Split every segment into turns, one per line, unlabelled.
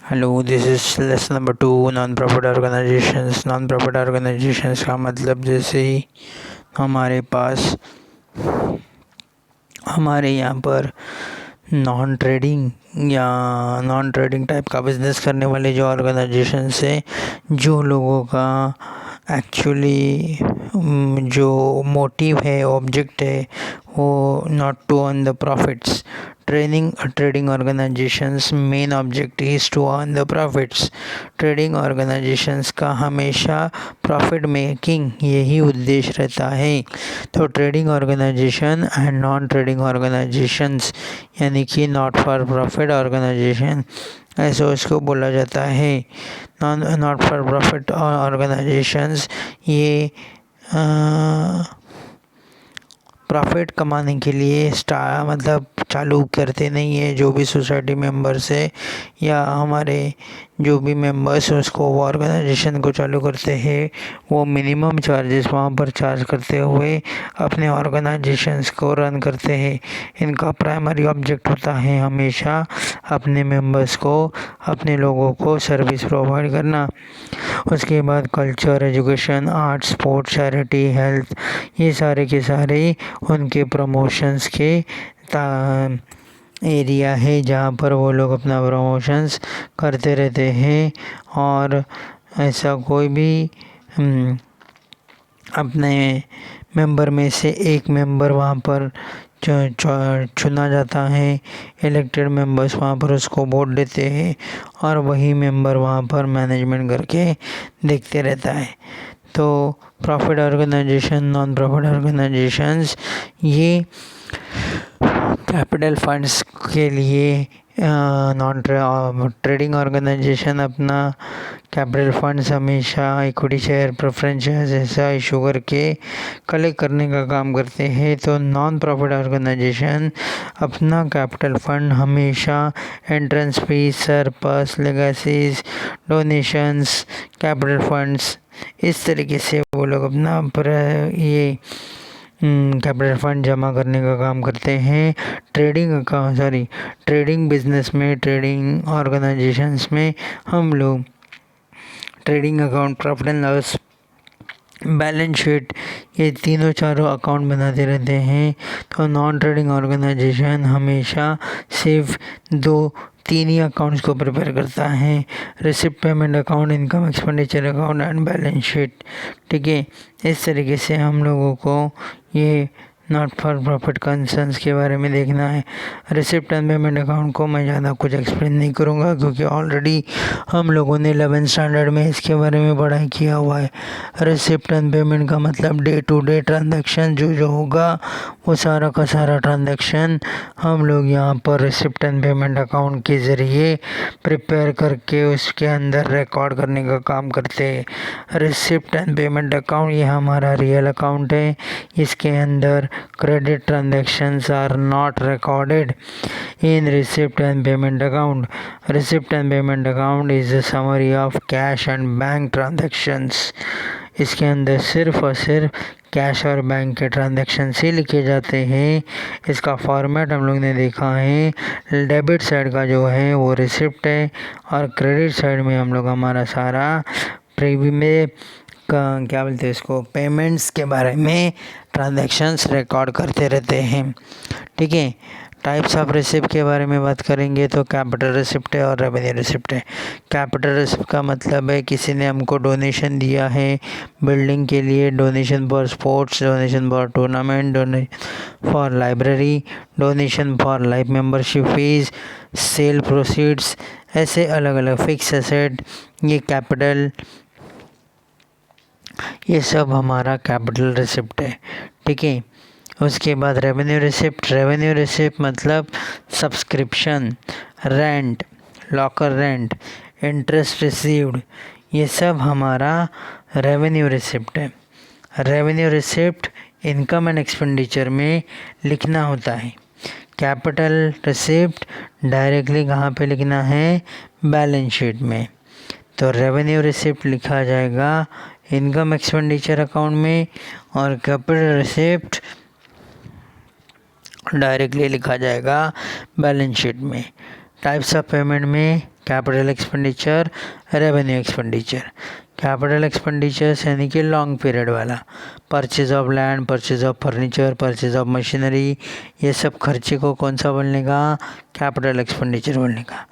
Hello, this is lesson number 2 non profit organisations. Non profit organisations का मतलब जैसे ही हमारे पास हमारे यहाँ पर नॉन ट्रेडिंग टाइप का बिजनेस करने वाले जो ऑर्गेनाइजेशंस है, जो लोगों का एक्चुअली जो मोटिव है, ऑब्जेक्ट है, वो not to earn the profits. Trading organisations main object is to earn the profits. Trading organisations का हमेशा प्रॉफिट मेकिंग यही उद्देश्य रहता है। तो trading organisation and non trading organisations यानी कि नॉट फॉर प्रॉफिट ऑर्गेनाइजेशन ऐसे उसको बोला जाता है। नॉट फॉर प्रॉफिट ऑर्गेनाइजेशंस ये प्रॉफिट कमाने के लिए मतलब चालू करते नहीं है। जो भी सोसाइटी मेंबर्स है या हमारे जो भी मेंबर्स हैं उसको वो ऑर्गेनाइजेशन को चालू करते हैं, वो मिनिमम चार्जेस वहाँ पर चार्ज करते हुए अपने ऑर्गेनाइजेशंस को रन करते हैं। इनका प्राइमरी ऑब्जेक्ट होता है हमेशा अपने मेंबर्स को, अपने लोगों को सर्विस प्रोवाइड करना। उसके बाद culture, education, art, sports, charity, health, ये सारे के सारे उनके प्रमोशंस के एरिया है जहाँ पर वो लोग अपना प्रमोशंस करते रहते हैं। और ऐसा कोई भी अपने मेंबर में से एक मेंबर वहाँ पर चुना जाता है। इलेक्टेड मेंबर्स वहाँ पर उसको वोट देते हैं और वही मेंबर वहाँ पर मैनेजमेंट करके देखते रहता है। तो profit organisation, non profit organisations ये कैपिटल फंड्स के लिए नॉन ट्रेडिंग ऑर्गेनाइजेशन अपना कैपिटल फंड्स हमेशा इक्विटी शेयर, प्रेफरेंस शेयर ऐसा इशू करके कलेक्ट करने का काम करते हैं। तो नॉन प्रॉफिट ऑर्गेनाइजेशन अपना कैपिटल फंड हमेशा entrance fees, surplus, legacies, donations, capital funds इस तरीके से वो लोग अपना ये कैपिटल फंड जमा करने का काम करते हैं। ट्रेडिंग बिजनेस में, ट्रेडिंग ऑर्गेनाइजेशंस में हम लोग trading account, profit and loss, balance sheet, ये तीनों चारों अकाउंट बनाते रहते हैं। तो नॉन ट्रेडिंग ऑर्गेनाइजेशन हमेशा सिर्फ 2-3 ही अकाउंट्स को प्रिपेयर करता है: receipt payment account, income expenditure account and balance sheet. ठीक है, इस तरीके से हम लोगों को ये नॉट फॉर प्रॉफिट कंसर्न्स के बारे में देखना है। रिसिप्ट एंड पेमेंट अकाउंट को मैं ज़्यादा कुछ एक्सप्लेन नहीं करूँगा क्योंकि ऑलरेडी हम लोगों ने 11th स्टैंडर्ड में इसके बारे में पढ़ाई किया हुआ है। रिसिप्ट एंड पेमेंट का मतलब डे टू डे ट्रांजैक्शन जो होगा वो सारा का सारा ट्रांजैक्शन हम लोग यहाँ पर रिसिप्ट एंड पेमेंट अकाउंट के ज़रिए प्रिपेयर करके उसके अंदर रिकॉर्ड करने का काम करते हैं। रिसिप्ट एंड पेमेंट अकाउंट ये हमारा रियल अकाउंट है। इसके अंदर credit transactions are not recorded in receipt and payment account. Receipt and payment account is a summary of cash and bank transactions. इसके अंदर सिर्फ और सिर्फ कैश और बैंक के ट्रांजैक्शन ही लिखे जाते हैं। इसका फॉर्मेट हम लोग ने देखा है। डेबिट साइड का जो है वो रिसिप्ट है और क्रेडिट साइड में हम लोग हमारा सारा में क्या बोलते हैं इसको, पेमेंट्स के बारे में ट्रांजैक्शंस रिकॉर्ड करते रहते हैं। ठीक है, टाइप्स ऑफ रिसिप्ट के बारे में बात करेंगे तो कैपिटल रिसिप्ट है और रेवेन्यू रिसिप्ट है। कैपिटल रिसिप्ट का मतलब है किसी ने हमको डोनेशन दिया है बिल्डिंग के लिए, donation for sports, donation for tournament, donation for library, donation for life membership fees, sale proceeds, ऐसे अलग अलग फिक्स एसेट, ये कैपिटल, ये सब हमारा कैपिटल रिसिप्ट है। ठीक है, उसके बाद रेवेन्यू रिसिप्ट मतलब subscription, rent, locker rent, interest received, ये सब हमारा रेवेन्यू रिसिप्ट है। Revenue receipt income and expenditure में लिखना होता है। कैपिटल रिसिप्ट डायरेक्टली कहाँ पे लिखना है, बैलेंस शीट में। तो रेवेन्यू रिसिप्ट लिखा जाएगा इनकम एक्सपेंडिचर अकाउंट में और कैपिटल रिसिप्ट डायरेक्टली लिखा जाएगा बैलेंस शीट में। टाइप्स ऑफ पेमेंट में capital expenditure, revenue expenditure. Capital expenditures यानी कि लॉन्ग पीरियड वाला, purchase of land, purchase of furniture, purchase of machinery, ये सब खर्चे को कौन सा बोलने का, कैपिटल एक्सपेंडिचर बोलने का।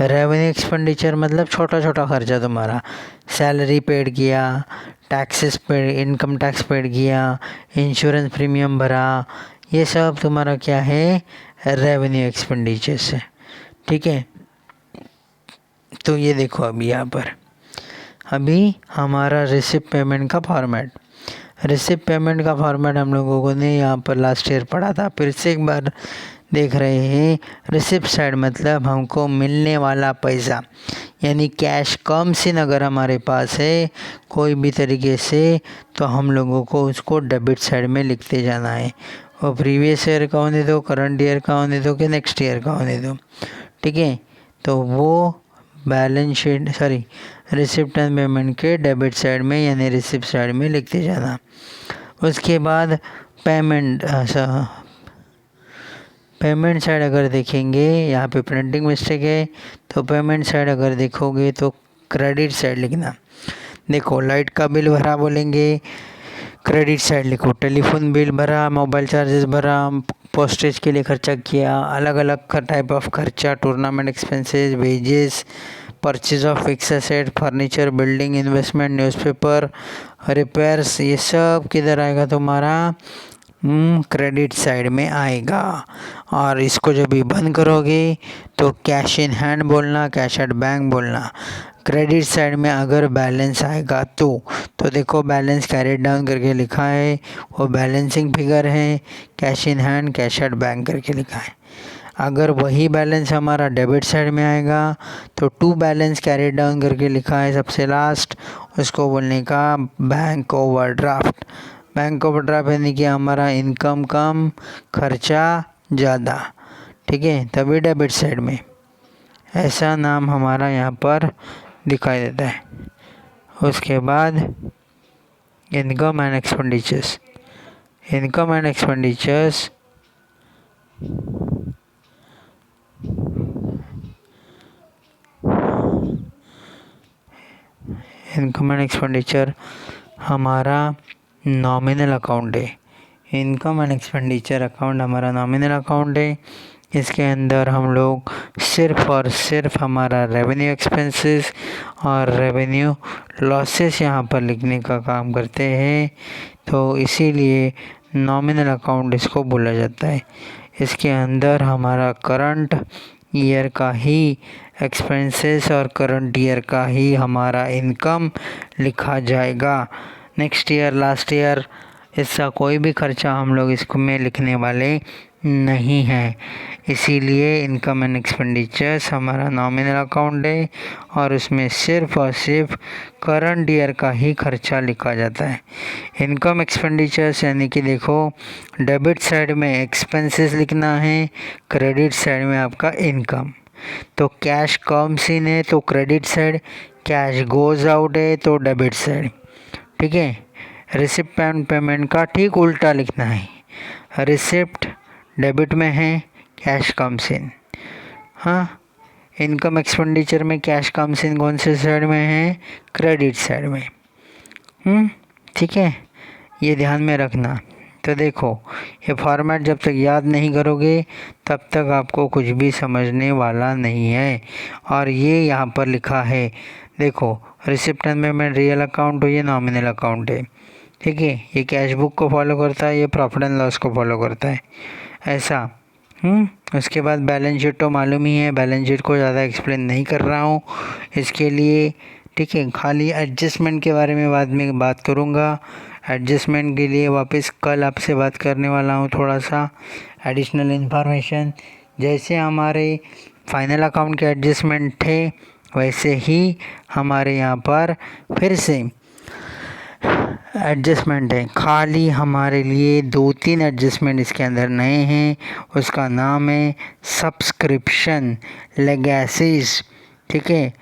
रेवेन्यू एक्सपेंडिचर मतलब छोटा छोटा खर्चा तुम्हारा, सैलरी पेड किया, taxes paid, income tax paid किया, इंश्योरेंस प्रीमियम भरा, ये सब तुम्हारा क्या है, रेवेन्यू एक्सपेंडिचर्स है। ठीक है, तो ये देखो अभी यहाँ पर अभी हमारा रिसिप्ट पेमेंट का फॉर्मेट, रिसिप्ट पेमेंट का फॉर्मेट हम लोगों ने यहाँ पर लास्ट ईयर पढ़ा था, फिर से एक बार देख रहे हैं। रिसिप्ट साइड मतलब हमको मिलने वाला पैसा, यानी कैश कम से अगर हमारे पास है कोई भी तरीके से, तो हम लोगों को उसको डेबिट साइड में लिखते जाना है। वो प्रीवियस ईयर का होने दो, करंट ईयर का होने दो, कि नेक्स्ट ईयर का होने दो। ठीक है, तो वो balance sheet receipt and payment के डेबिट साइड में यानी रिसिप्ट साइड में लिखते जाना। उसके बाद पेमेंट साइड अगर देखेंगे, यहाँ पे प्रिंटिंग मिस्टेक है, तो पेमेंट साइड अगर देखोगे तो क्रेडिट साइड लिखना। देखो लाइट का बिल भरा बोलेंगे, क्रेडिट साइड लिखो, टेलीफोन बिल भरा, मोबाइल चार्जेस भरा, पोस्टेज के लिए खर्चा किया, अलग अलग टाइप ऑफ खर्चा, tournament expenses, wages, purchase of fix asset, furniture, building, investment, newspaper, repairs, ये सब किधर आएगा तुम्हारा, क्रेडिट साइड में आएगा। और इसको जब भी बंद करोगे तो कैश इन हैंड बोलना, कैश एट बैंक बोलना। क्रेडिट साइड में अगर बैलेंस आएगा तो देखो बैलेंस कैरिड डाउन करके लिखा है, वो बैलेंसिंग फिगर है, cash in hand, cash at bank करके लिखा है। अगर वही बैलेंस हमारा डेबिट साइड में आएगा तो टू बैलेंस कैरिड डाउन करके लिखा है सबसे लास्ट, उसको बोलने का बैंक ओवरड्राफ्ट। बैंक ओवरड्राफ्ट यानी कि हमारा इनकम कम खर्चा ज़्यादा। ठीक है, तभी डेबिट साइड में ऐसा नाम हमारा यहाँ पर दिखाई देता है। उसके बाद income and expenditures, income and expenditures income and expenditure हमारा नॉमिनल अकाउंट है। इनकम एंड एक्सपेंडिचर अकाउंट हमारा नॉमिनल अकाउंट है। इसके अंदर हम लोग सिर्फ और सिर्फ हमारा रेवेन्यू एक्सपेंसेस और रेवेन्यू लॉसेस यहाँ पर लिखने का काम करते हैं, तो इसीलिए नॉमिनल अकाउंट इसको बोला जाता है। इसके अंदर हमारा करंट ईयर का ही एक्सपेंसेस और करंट ईयर का ही हमारा इनकम लिखा जाएगा। नेक्स्ट ईयर, लास्ट ईयर, इसका कोई भी खर्चा हम लोग इसको में लिखने वाले नहीं है। इसीलिए इनकम एंड एक्सपेंडिचर्स हमारा नॉमिनल अकाउंट है और उसमें सिर्फ और सिर्फ करंट ईयर का ही खर्चा लिखा जाता है। इनकम एक्सपेंडिचर्स यानी कि देखो डेबिट साइड में एक्सपेंसेस लिखना है, क्रेडिट साइड में आपका इनकम। तो कैश कम सीन है तो credit side, cash goes out है तो डेबिट साइड। ठीक है, रिसिप्ट एंड पेमेंट का ठीक उल्टा लिखना है, रिसिप्ट डेबिट में है, कैश कम सीन। हाँ, इनकम एक्सपेंडिचर में कैश कम सीन कौन से साइड में है, क्रेडिट साइड में। ठीक है, ये ध्यान में रखना। तो देखो ये फॉर्मेट जब तक याद नहीं करोगे तब तक आपको कुछ भी समझने वाला नहीं है। और ये यहाँ पर लिखा है, देखो receipt and payment real account हो, ये नॉमिनल अकाउंट है। ठीक है, ये कैश बुक को फॉलो करता है, ये प्रॉफिट एंड लॉस को फॉलो करता है, ऐसा। उसके बाद बैलेंस शीट तो मालूम ही है, बैलेंस शीट को ज़्यादा एक्सप्लेन नहीं कर रहा हूँ इसके लिए। ठीक है, खाली एडजस्टमेंट के बारे में बाद में बात करूँगा। एडजस्टमेंट के लिए वापस कल आपसे बात करने वाला हूँ, थोड़ा सा एडिशनल इन्फॉर्मेशन। जैसे हमारे फाइनल अकाउंट के एडजस्टमेंट थे वैसे ही हमारे यहाँ पर फिर से एडजस्टमेंट है। खाली हमारे लिए 2-3 एडजस्टमेंट इसके अंदर नए हैं। उसका नाम है सब्सक्रिप्शन, लेगेसीज। ठीक है,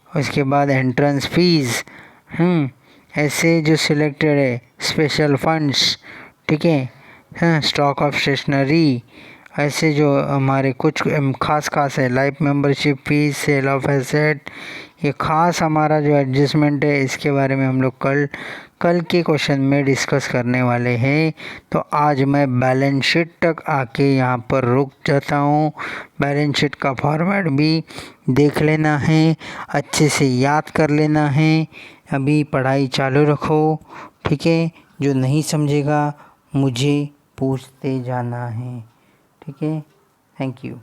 उसके बाद एंट्रेंस फीस, ऐसे जो सिलेक्टेड है, स्पेशल फंड्स। ठीक है, हाँ, स्टॉक ऑफ स्टेशनरी, ऐसे जो हमारे कुछ खास है, life membership fees, sale of asset, ये खास हमारा जो एडजस्टमेंट है इसके बारे में हम लोग कल के क्वेश्चन में डिस्कस करने वाले हैं। तो आज मैं बैलेंस शीट तक आके यहाँ पर रुक जाता हूँ। बैलेंस शीट का फॉर्मेट भी देख लेना है, अच्छे से याद कर लेना है। अभी पढ़ाई चालू रखो, ठीक है। जो नहीं समझेगा मुझे पूछते जाना है, ठीक है। Thank you.